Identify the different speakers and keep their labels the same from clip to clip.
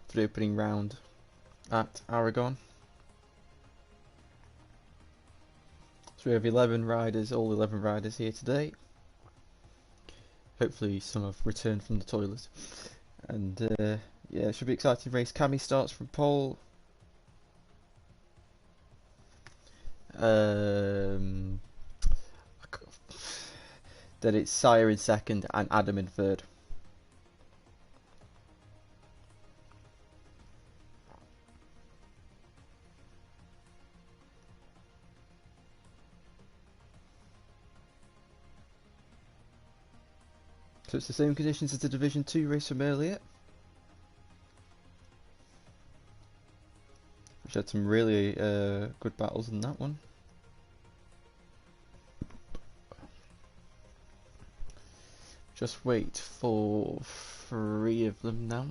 Speaker 1: for the opening round at Aragon. So we have 11 riders, all 11 riders here today. Hopefully some have returned from the toilet. And yeah, it should be an exciting race. Cammy starts from pole. Then it's Sire in second and Adam in third. So it's the same conditions as the Division 2 race from earlier, which had some really good battles in that one. Just wait for 3 of them now.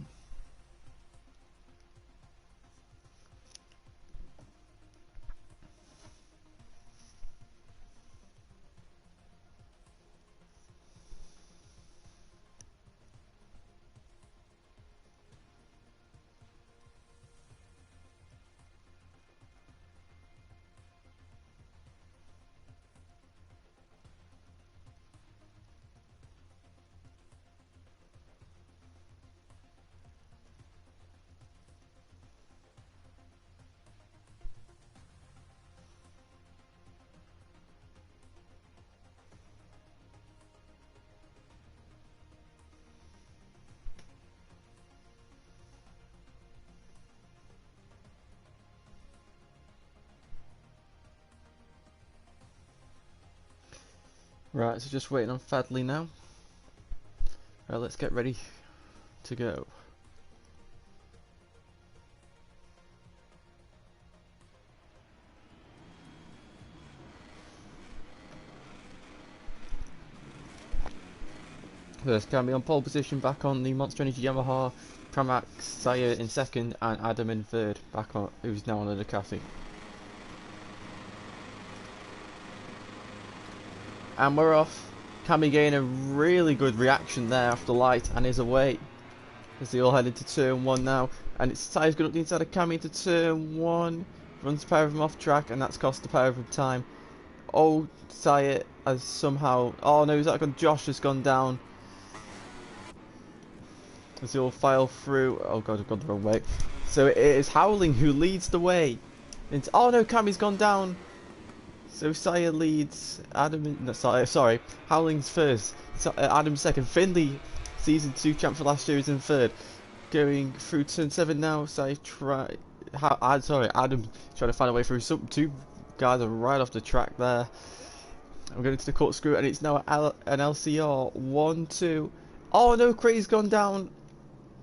Speaker 1: Right, so just waiting on Fadley now. Right, let's get ready to go. First Cammy on pole position, back on the Monster Energy Yamaha. Pramac Sire in second and Adam in third, back on, who's now on the Ducati. And we're off. Cammy getting a really good reaction there after light and is away. As they all head into turn 1 now. And it's Sire's going up the inside of Cammy into turn 1. Runs the pair of them off track and that's cost the pair of them time. Oh, Sire has somehow... Oh no, is that gone? Josh has gone down. As they all file through. Oh god, I've gone the wrong way. So it is Howling who leads the way. Into... Oh no, Cammy's gone down. So Sire leads, Adam, no, sorry, Howling's first, Adam's second, Finley, season 2 champ for last year, is in third. Going through turn 7 now, Adam's trying to find a way through. Some 2 guys are right off the track there. I'm going to the corkscrew and it's now an LCR, 1-2. Oh no, Craig's gone down.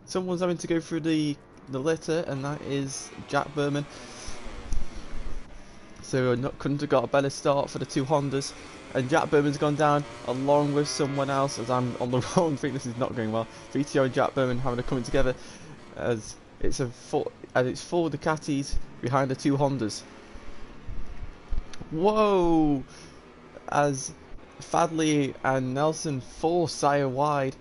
Speaker 1: Someone's having to go through the litter and that is Jack Berman. So couldn't have got a better start for the 2 Hondas. And Jack Berman's gone down along with someone else as I'm on the wrong thing. This is not going well. VTO and Jack Berman having a coming together as it's four Ducatis behind the 2 Hondas. Whoa! As Fadley and Nelson force Sire wide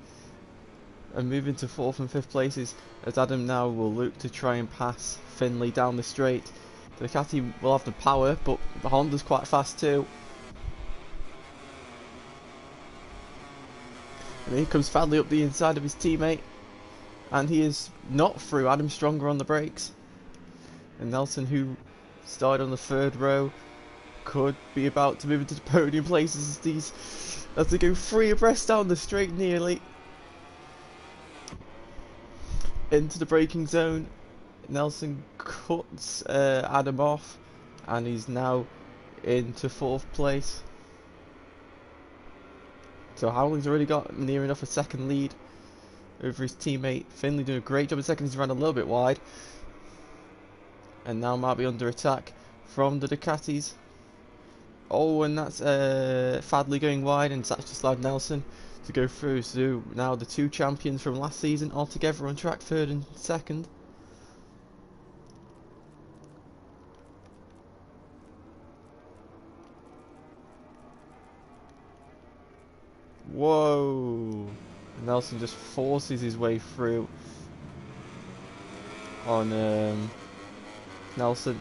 Speaker 1: and move into 4th and 5th places as Adam now will look to try and pass Finley down the straight. The Ducati will have the power, but the Honda's quite fast too. And here comes Fadley up the inside of his teammate. And he is not through. Adam's stronger on the brakes. And Nelson, who started on the 3rd row, could be about to move into the podium places as they go 3 abreast down the straight nearly. Into the braking zone. Nelson cuts Adam off and he's now into 4th place. So Howling's already got near enough a second lead over his teammate. Finley doing a great job in second. He's run a little bit wide and now might be under attack from the Ducatis. Oh, and that's Fadley going wide and that's just allowed Nelson to go through. So now the 2 champions from last season all together on track, 3rd and 2nd. Whoa! Nelson just forces his way through. on Nelson.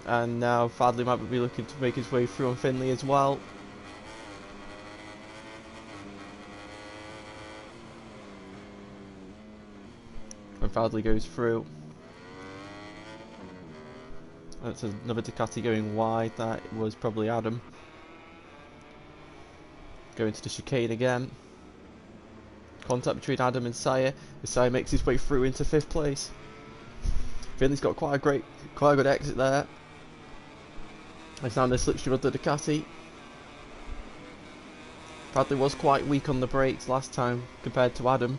Speaker 1: And now Fadley might be looking to make his way through on Finley as well. When Fadley goes through. That's another Ducati going wide. That was probably Adam. Going to the chicane again. Contact between Adam and Sire. Sire makes his way through into 5th place. Finley's got quite a good exit there. He's now in the slipstream of the Ducati. Bradley was quite weak on the brakes last time compared to Adam.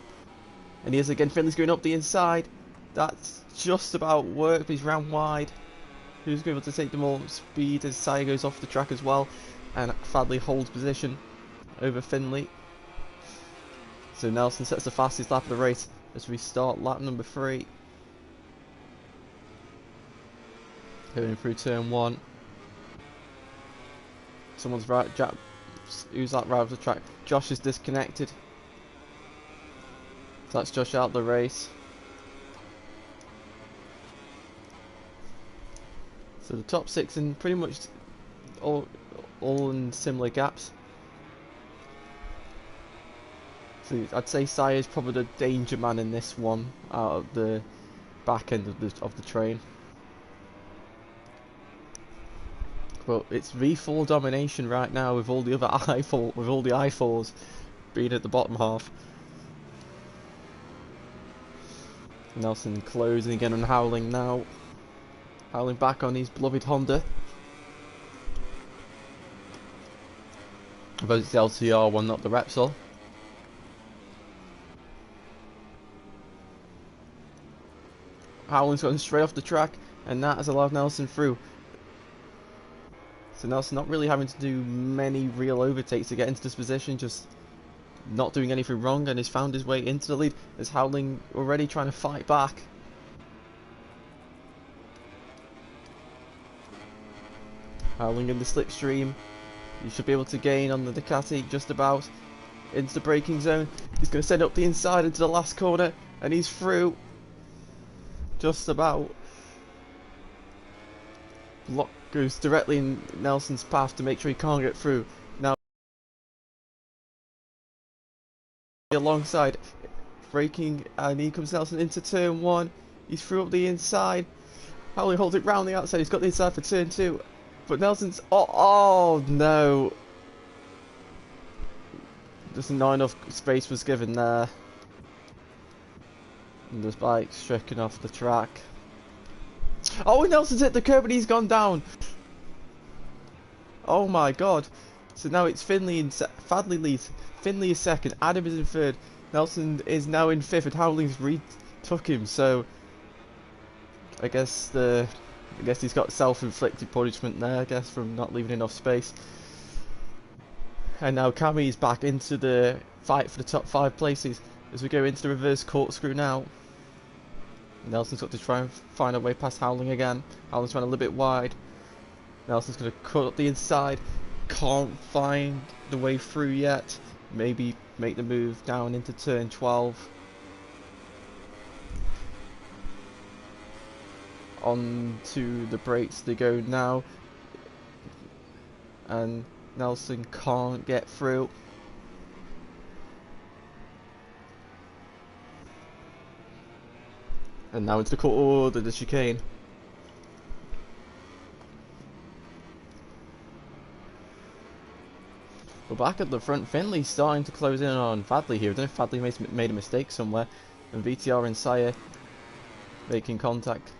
Speaker 1: And he is again. Finley's going up the inside. That's just about worked, but he's round wide. Who's going to take the more speed as Sire goes off the track as well. And Fadley holds position over Finley. So Nelson sets the fastest lap of the race as we start lap number 3. Going through turn 1. Someone's right. Who's that right off the track? Josh is disconnected. So that's Josh out the race. So the top 6 in pretty much all in similar gaps. So I'd say Sire's probably the danger man in this one out of the back end of the train. But it's V4 domination right now with all the other I4s being at the bottom half. Nelson closing again on Howling now. Howling back on his beloved Honda. But it's the LCR one, not the Repsol. Howling's gone straight off the track, and that has allowed Nelson through. So Nelson not really having to do many real overtakes to get into this position, just not doing anything wrong, and has found his way into the lead as Howling already trying to fight back. Howling in the slipstream. You should be able to gain on the Ducati just about into the braking zone. He's going to send up the inside into the last corner, and he's through. Just about. Block goes directly in Nelson's path to make sure he can't get through. Now alongside, braking, and here comes Nelson into turn 1. He's through up the inside. Howling holds it round the outside. He's got the inside for turn 2. But Nelson's... Oh no! Just not enough space was given there. And the bike stricken off the track. Oh, Nelson's hit the curb and he's gone down! Oh my god. So now it's Finley and Fadley leads. Finley is 2nd, Adam is in 3rd. Nelson is now in 5th and Howling's retook him, so... I guess he's got self-inflicted punishment there, I guess, from not leaving enough space. And now Cammy is back into the fight for the top 5 places as we go into the reverse corkscrew now. Nelson's got to try and find a way past Howling again. Howling's running a little bit wide. Nelson's going to cut up the inside. Can't find the way through yet. Maybe make the move down into turn 12. Onto the brakes they go now, and Nelson can't get through. And now into the chicane. We're back at the front. Finley's starting to close in on Fadley here. I don't know if Fadley made a mistake somewhere, and VTR and Sire making contact.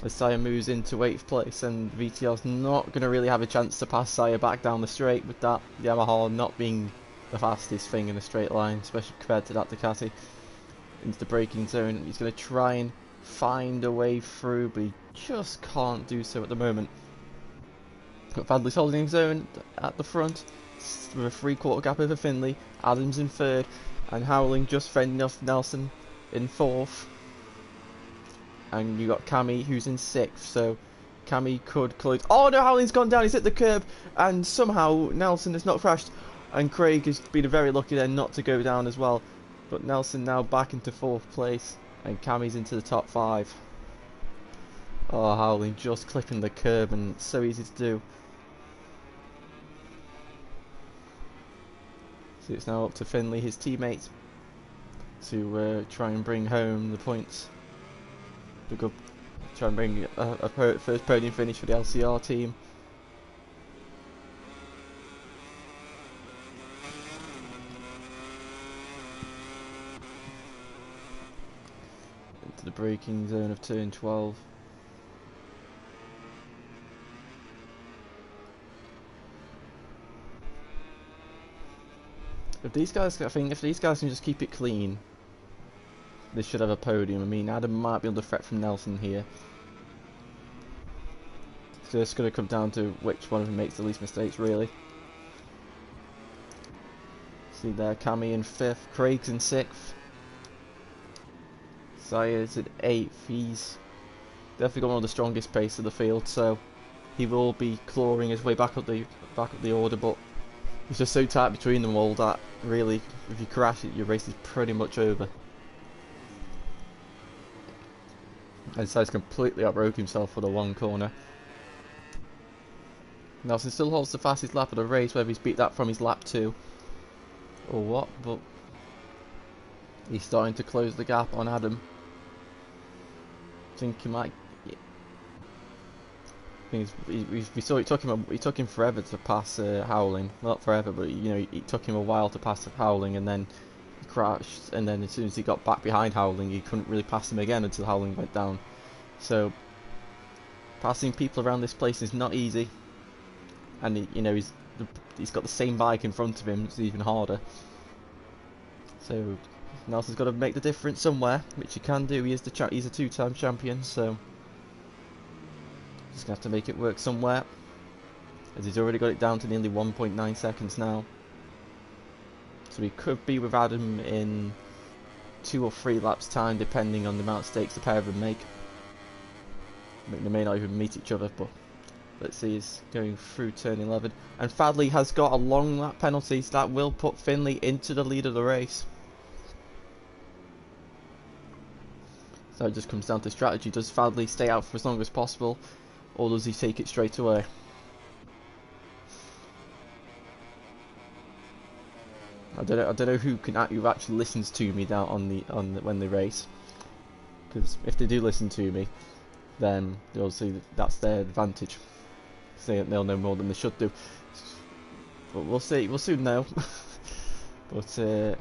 Speaker 1: As Sire moves into 8th place, and VTR's not going to really have a chance to pass Sire back down the straight with that Yamaha not being the fastest thing in a straight line, especially compared to that Ducati. Into the braking zone, he's going to try and find a way through, but he just can't do so at the moment. Got Fadley's holding his own at the front, with a 3/4 gap over Finley. Adams in 3rd, and Howling just fending off Nelson in 4th. And you got Cammy who's in 6th, so Cammy could close. Oh no, Howling's gone down, he's hit the curb, and somehow Nelson has not crashed, and Craig has been very lucky then not to go down as well. But Nelson now back into 4th place, and Cammy's into the top 5. Oh, Howling just clipping the curb, and it's so easy to do. So it's now up to Finley, his teammate, to try and bring home the points. To go try and bring a first podium finish for the LCR team. Into the braking zone of turn 12. If these guys, I think if these guys can just keep it clean, they should have a podium. I mean, Adam might be under threat from Nelson here. So it's going to come down to which one of them makes the least mistakes, really. See there, Cammy in 5th, Craig's in 6th. Sayed's in 8th. He's definitely got one of the strongest pace of the field, so he will be clawing his way back up the order. But it's just so tight between them all that really, if you crash it, your race is pretty much over. And Sayed's completely outrode himself for the one corner. Nelson still holds the fastest lap of the race, whether he's beat that from his lap 2 or what, but he's starting to close the gap on Adam. I think he might. We saw it took him forever to pass Howling. Not forever, but you know, it took him a while to pass Howling, and then he crashed. And then as soon as he got back behind Howling, he couldn't really pass him again until Howling went down. So passing people around this place is not easy. And you know, he's got the same bike in front of him, it's even harder. So Nelson's got to make the difference somewhere, which he can do. He's a 2-time champion, so just gonna have to make it work somewhere, as he's already got it down to nearly 1.9 seconds now. So he could be with Adam in 2 or 3 laps time, depending on the amount of stakes the pair of them make. They may not even meet each other, but let's see, he's going through turn 11. And Fadley has got a long lap penalty, so that will put Finley into the lead of the race. So it just comes down to strategy. Does Fadley stay out for as long as possible, or does he take it straight away? I don't know who actually listens to me down when they race, because if they do listen to me, then obviously that's their advantage. So they'll know more than they should do. But we'll see. We'll soon know. But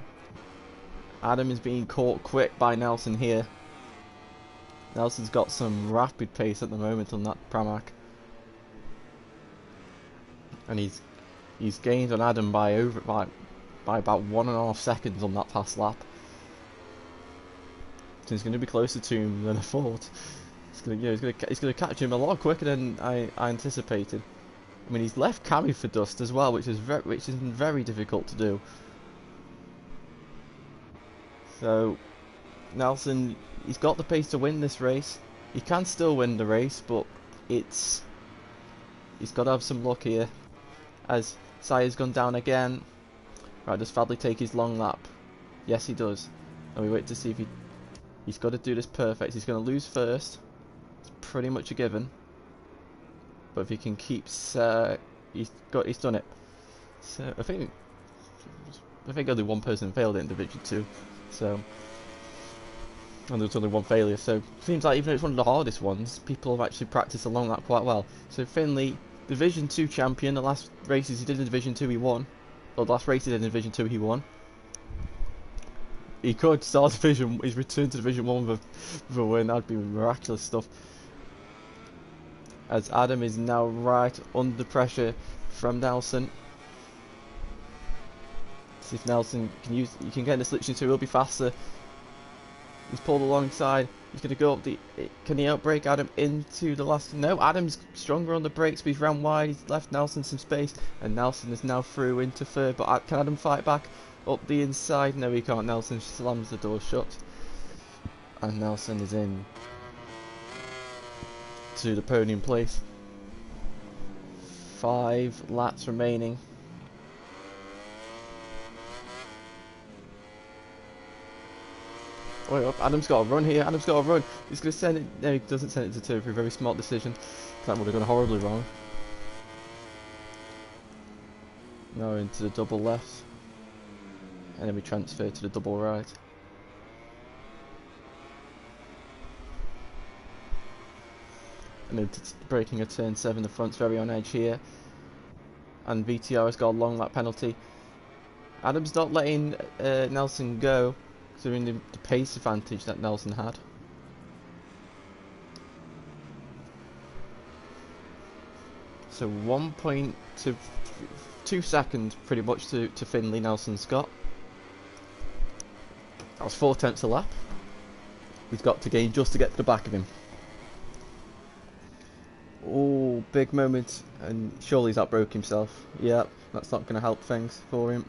Speaker 1: Adam is being caught quick by Nelson here. Nelson's got some rapid pace at the moment on that Pramac, and he's gained on Adam by about 1.5 seconds on that past lap. So he's going to be closer to him than I thought. He's going to catch him a lot quicker than I anticipated. I mean, he's left Cammy for dust as well, which is very difficult to do. So Nelson, he's got the pace to win this race. He can still win the race, but he's got to have some luck here. As Sayed's gone down again. Right, does Fadley take his long lap? Yes, he does. And we wait to see if he's got to do this perfect. He's going to lose first. It's pretty much a given. But if he can keep, he's done it. So I think only one person failed it in Division 2. So, and there's only one failure. So it seems like even though it's one of the hardest ones, people have actually practiced along that quite well. So Finley, Division 2 champion. The last races he did in Division 2 he won. Or the last race he did in Division 2 he won. He could start Division. He's returned to Division 1 with a win. That'd be miraculous stuff. As Adam is now right under pressure from Nelson. See if Nelson can get in the selection 2. He'll be faster. He's pulled alongside. He's going to go up the. Can he outbrake Adam into the last? No, Adam's stronger on the brakes, but he's ran wide. He's left Nelson some space, and Nelson is now through into third. But can Adam fight back up the inside? No, he can't. Nelson slams the door shut, and Nelson is in to the podium place. 5 laps remaining. way up. Adam's got a run here. Adam's got a run. He's going to send it. No, he doesn't send it to turn 3. Very smart decision. That would have gone horribly wrong. Now into the double left. And then we transfer to the double right. And then breaking a turn 7, the front's very on edge here. And VTR has got a long lap penalty. Adam's not letting Nelson go, considering the pace advantage that Nelson had. So 1.2 seconds pretty much to Finley Nelson's got. That was 4 tenths a lap. He's got to gain just to get to the back of him. Oh, big moment, and surely he's outbroke himself. Yeah, that's not going to help things for him.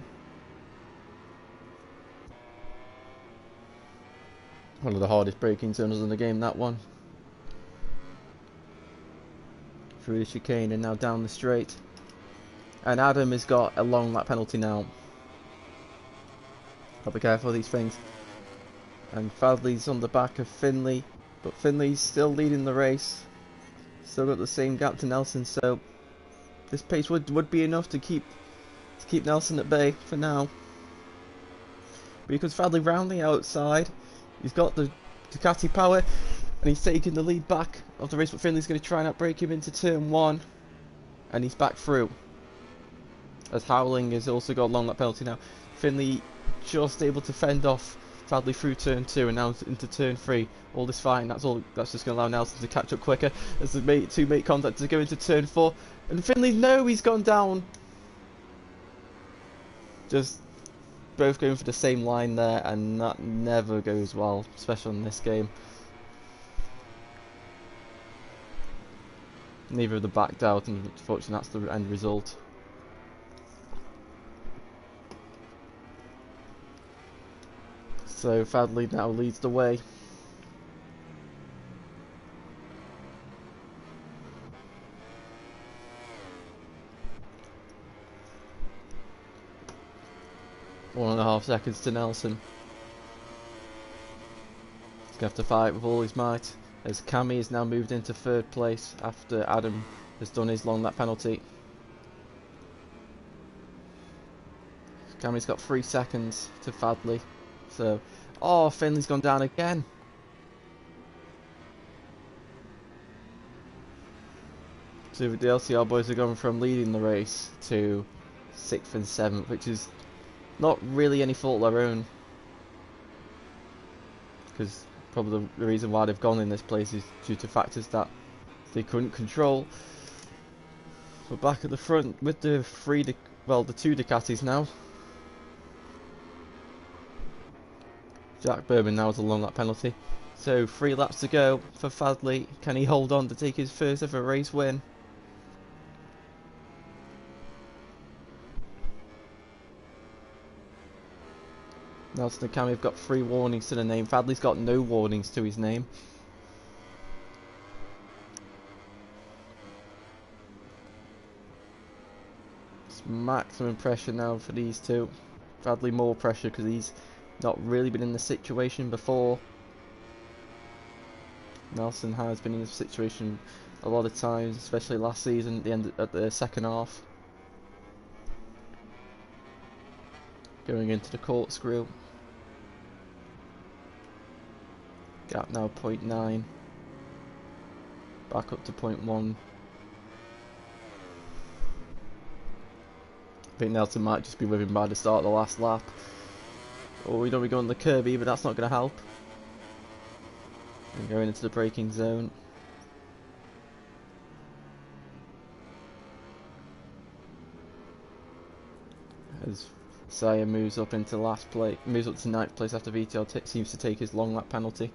Speaker 1: One of the hardest braking zones in the game, that one. Through the chicane and now down the straight. And Adam has got a long lap penalty now. I'll be careful of these things. And Fadley's on the back of Finley, but Finley's still leading the race. Still got the same gap to Nelson, so this pace would be enough to keep Nelson at bay for now. Because Fadley round the outside, he's got the Ducati power, and he's taking the lead back of the race. But Finley's going to try and outbrake him into turn 1, and he's back through. As Howling has also got a long lap penalty now. Finley just able to fend off Fadley through turn 2 and now into turn 3. All this fine. That's just going to allow Nelson to catch up quicker as the two mate contactors go into turn 4. And Finley, no, he's gone down. Just both going for the same line there, and that never goes well, especially in this game. Neither of them backed out, and unfortunately that's the end result. So Fadley now leads the way. One and a half seconds to Nelson. He's going to have to fight with all his might, as Cammy has now moved into 3rd place after Adam has done his long lap penalty. Cammy's got 3 seconds to Fadley. So, oh, Finley's gone down again. So the LCR boys are going from leading the race to 6th and 7th, which is not really any fault of their own. Because probably the reason why they've gone in this place is due to factors that they couldn't control. We're back at the front with the 2 Ducatis now. Jack Berman now has a long lap penalty. So 3 laps to go for Fadley. Can he hold on to take his first ever race win? Nelson and Cammy have got 3 warnings to the name. Fadley's got no warnings to his name. It's maximum pressure now for these two. Fadley more pressure because he's not really been in this situation before. Nelson has been in this situation a lot of times, especially last season at the second half. Going into the corkscrew. Gap now 0.9. Back up to 0.1. I think Nelson might just be with him by the start of the last lap. Or we don't be going the Kirby, but that's not going to help. And going into the braking zone. As Saya moves up into last place, moves up to 9th place after VTL seems to take his long lap penalty.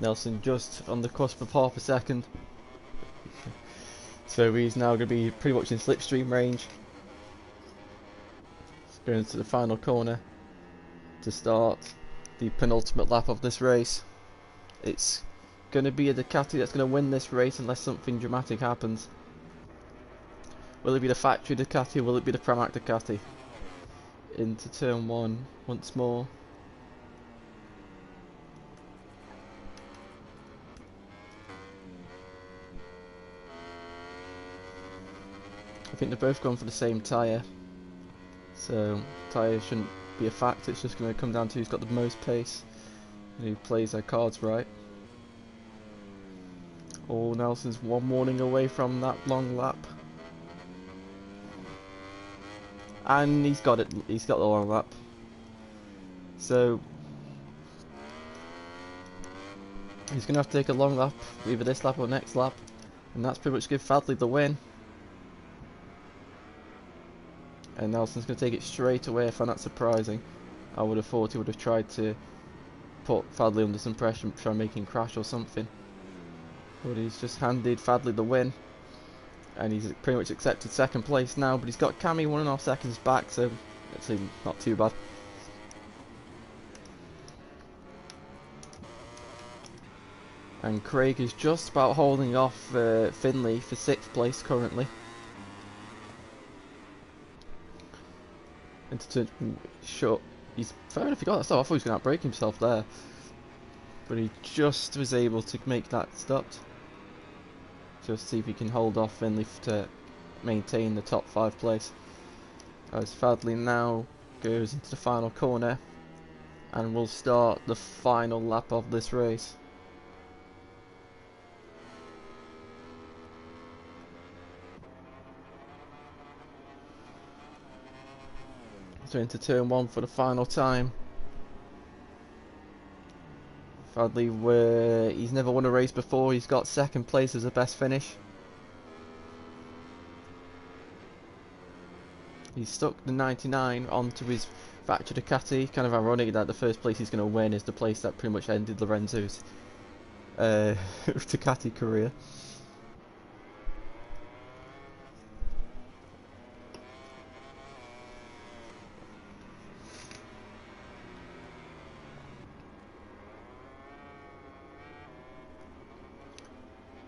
Speaker 1: Nelson just on the cusp of half a second. So he's now going to be pretty much in slipstream range. Going into the final corner to start the penultimate lap of this race. It's going to be a Ducati that's going to win this race unless something dramatic happens. Will it be the factory Ducati or will it be the Pramac Ducati? Into turn 1 once more. I think they're both going for the same tyre, so tyre shouldn't be a factor. It's just going to come down to who's got the most pace and who plays their cards right. Oh, Nelson's one warning away from that long lap. And he's got it, he's got the long lap. So he's going to have to take a long lap, either this lap or next lap. And that's pretty much give Fadley the win. And Nelson's going to take it straight away. I find that surprising. I would have thought he would have tried to put Fadley under some pressure and try and make him crash or something. But he's just handed Fadley the win. And he's pretty much accepted second place now. But he's got Cammy 1.5 seconds back, so it's not too bad. And Craig is just about holding off Finley for 6th place currently. Into short. He's fair enough. He got that stop. I thought he was going to outbrake himself there, but he just was able to make that stopped. Just see if he can hold off Finley to maintain the top 5 place. As Fadley now goes into the final corner, and will start the final lap of this race. So into turn 1 for the final time. Fadley, he's never won a race before. He's got 2nd place as the best finish. He's stuck the 99 onto his factory Ducati. Kind of ironic that the first place he's going to win is the place that pretty much ended Lorenzo's Ducati career.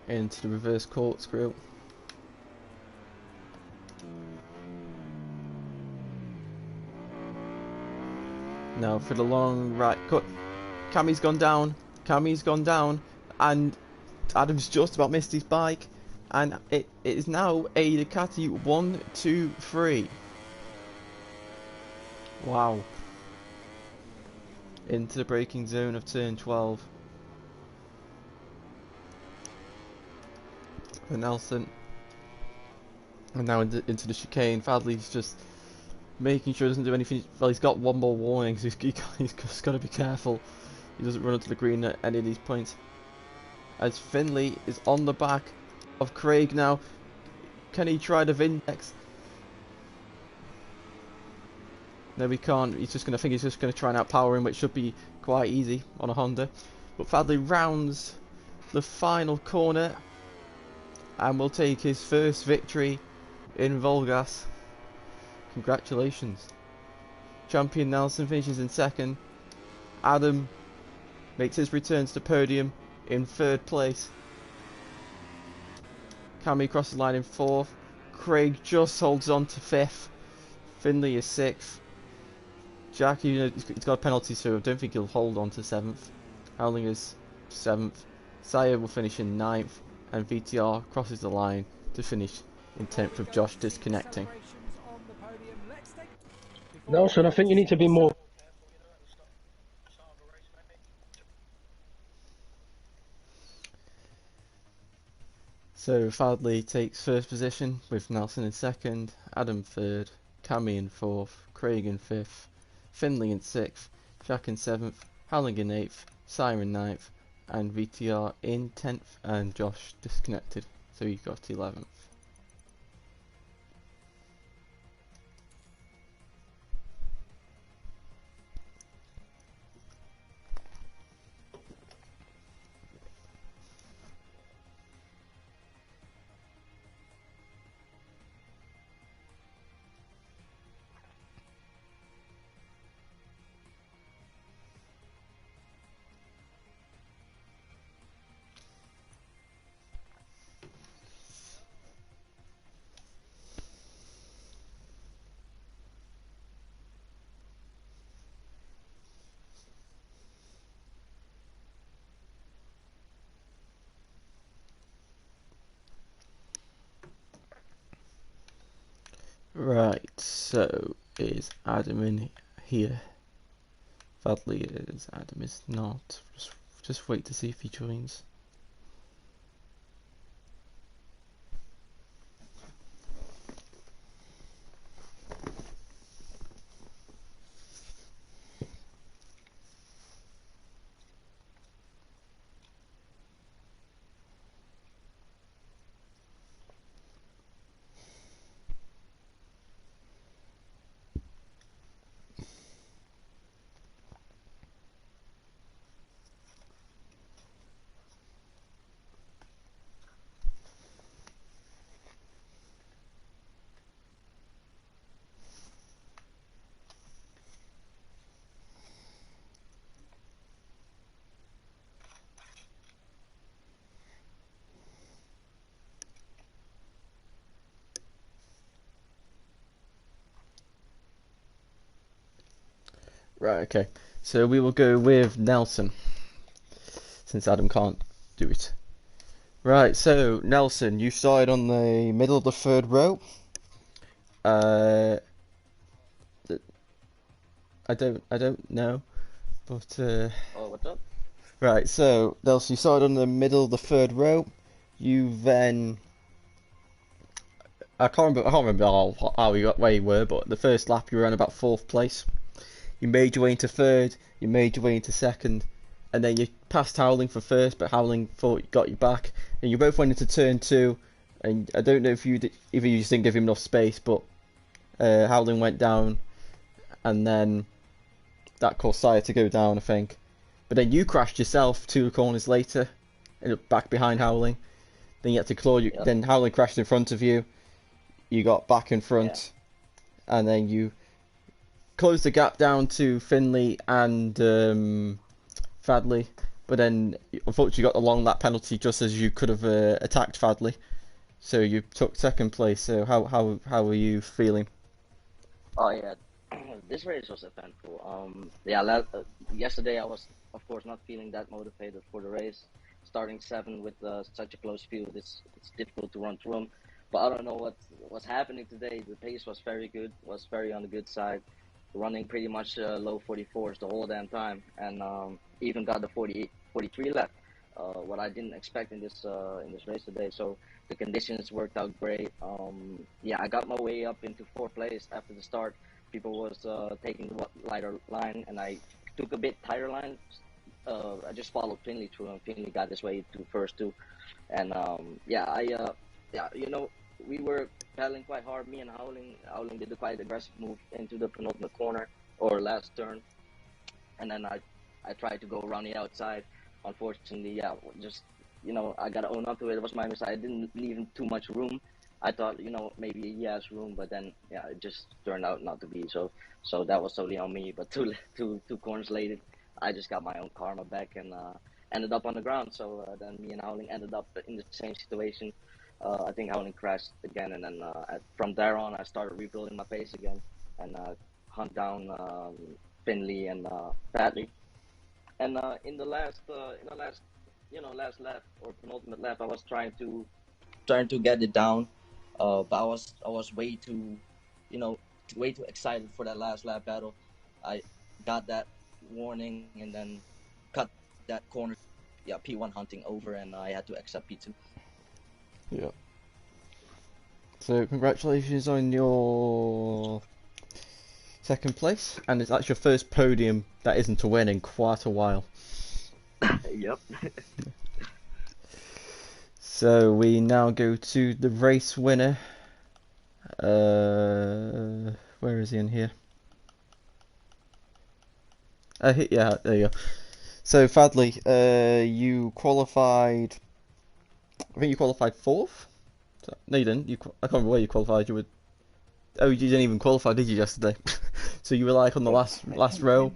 Speaker 1: Into the reverse corkscrew. Now for the long right cut. Cammy's gone down. Cammy's gone down. And Adam's just about missed his bike. And it is now a Ducati 1, 2, 3. Wow. Into the braking zone of turn 12. For Nelson, and now into the chicane. Fadley's just making sure he doesn't do anything. Well, he's got one more warning, so he's just got to be careful he doesn't run onto the green at any of these points. As Finley is on the back of Craig now, can he try the Vindex? No, he can't. He's just gonna he's just gonna try and outpower him, which should be quite easy on a Honda. But Fadley rounds the final corner and will take his first victory in VollGass. Congratulations. Champion Nelson finishes in 2nd. Adam makes his return to the podium in 3rd place. Cammy crosses the line in 4th. Craig just holds on to 5th. Finley is 6th. Jack, he's got a penalty, so I don't think he'll hold on to 7th. Howling is 7th. Saya will finish in 9th. And VTR crosses the line to finish in 10th with Josh disconnecting.
Speaker 2: Nelson, I think you need to be more.
Speaker 1: So Fadley takes 1st position with Nelson in 2nd, Adam 3rd, Cammy in 4th, Craig in 5th, Finley in 6th, Jack in 7th, Howling in 8th, Siren 9th, and VTR in 10th, and Josh disconnected, so he got 11th. Right, so is Adam in here? Sadly, is Adam is not. Just wait to see if he joins. Right, okay. So we will go with Nelson, since Adam can't do it. Right, so Nelson, you started on the middle of the third row. Uh, I don't know, but
Speaker 3: Oh, what's up?
Speaker 1: right. So Nelson, you started on the middle of the third row. You then I can't remember how you got where you were, but the first lap you were on about fourth place. You made your way into third. You made your way into second, and then you passed Howling for first, but Howling thought got you back, and you both went into turn two. And I don't know if you either you just didn't give him enough space, but Howling went down, and then that caused Sire to go down, I think. But then you crashed yourself 2 corners later, ended up back behind Howling. Then you had to claw you.
Speaker 3: Yep.
Speaker 1: Then Howling crashed in front of you. You got back in front, and then you closed the gap down to Finley and Fadley. But then, unfortunately, you got the long lap penalty just as you could have attacked Fadley. So you took second place. So how were you feeling?
Speaker 3: Oh yeah, this race was eventful. Yesterday I was, of course, not feeling that motivated for the race. Starting seven with such a close field, it's difficult to run through them. But I don't know what's happening today. The pace was very good, was very on the good side, running pretty much low 44s the whole damn time, and even got the 43 left. What I didn't expect in this race today. So the conditions worked out great. I got my way up into fourth place after the start. People was taking the lighter line, and I took a bit tighter line. I just followed Finley through, and Finley got his way to first too. And we were battling quite hard. Me and Howling. Howling did a quite aggressive move into the penultimate corner or last turn, and then I tried to go around the outside. Unfortunately, I gotta own up to it. It was my mistake. I didn't leave him too much room. I thought, maybe he has room, but then it just turned out not to be. So that was totally on me. But two corners later, I just got my own karma back and ended up on the ground. So then me and Howling ended up in the same situation. I think Howling crashed again, and then from there on, I started rebuilding my pace again and hunt down Finley and Padley. And in the last last lap or penultimate lap, I was trying to get it down, but I was way too, way too excited for that last lap battle. I got that warning and then cut that corner. Yeah, P1 hunting over, and I had to accept P2.
Speaker 1: Yeah. So congratulations on your second place, and that's your first podium that isn't a win in quite a while.
Speaker 3: Yep.
Speaker 1: So we now go to the race winner. Where is he in here? Yeah, there you go. So Fadley, you qualified. I think you qualified fourth. No, you didn't. I can't remember where you qualified. You were. Oh, you didn't even qualify, did you, yesterday? So you were like on the last row,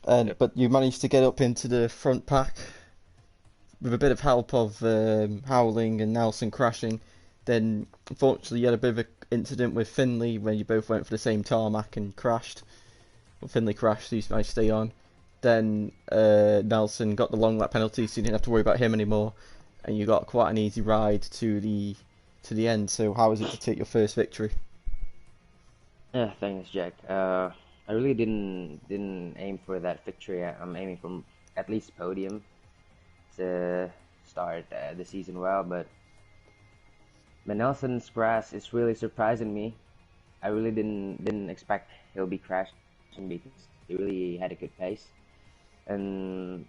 Speaker 1: but you managed to get up into the front pack with a bit of help of Howling and Nelson crashing. Then, unfortunately, you had a bit of an incident with Finley when you both went for the same tarmac and crashed. Well, Finley crashed, so you managed to stay on. Then Nelson got the long lap penalty, so you didn't have to worry about him anymore, and you got quite an easy ride to the end. So, how was it to take your first victory?
Speaker 4: Yeah, thanks, Jack. I really didn't aim for that victory. I'm aiming for at least podium to start the season well, but Nelson's crash is really surprising me. I really didn't expect he'll be crashing because he really had a good pace. And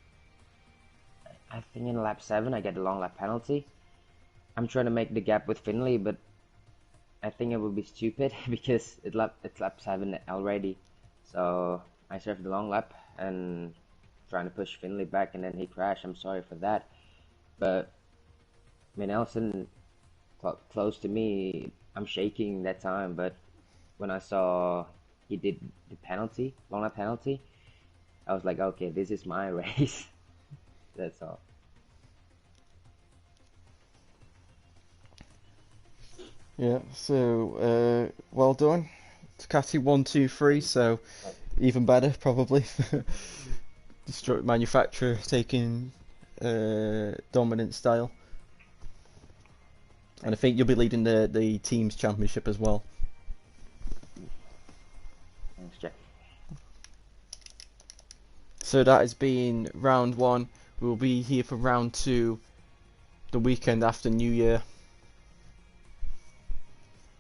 Speaker 4: I think in lap 7 I get a long lap penalty. I'm trying to make the gap with Finley, but I think it would be stupid because it's lap 7 already. So I served the long lap and trying to push Finley back, and then he crashed. I'm sorry for that. But Nelson close to me, I'm shaking that time. But when I saw he did the penalty, long lap penalty, I was like, okay, this is my race. That's all.
Speaker 1: Yeah, so well done. Ducati 1, 2, 3, so even better probably. Manufacturer taking dominant style. And I think you'll be leading the team's championship as well.
Speaker 4: Thanks, Jack.
Speaker 1: So that has been round 1. We'll be here for round 2 the weekend after New Year.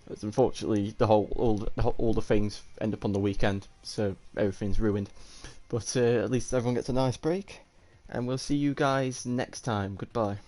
Speaker 1: As unfortunately, all the things end up on the weekend, so everything's ruined. But at least everyone gets a nice break, and we'll see you guys next time. Goodbye.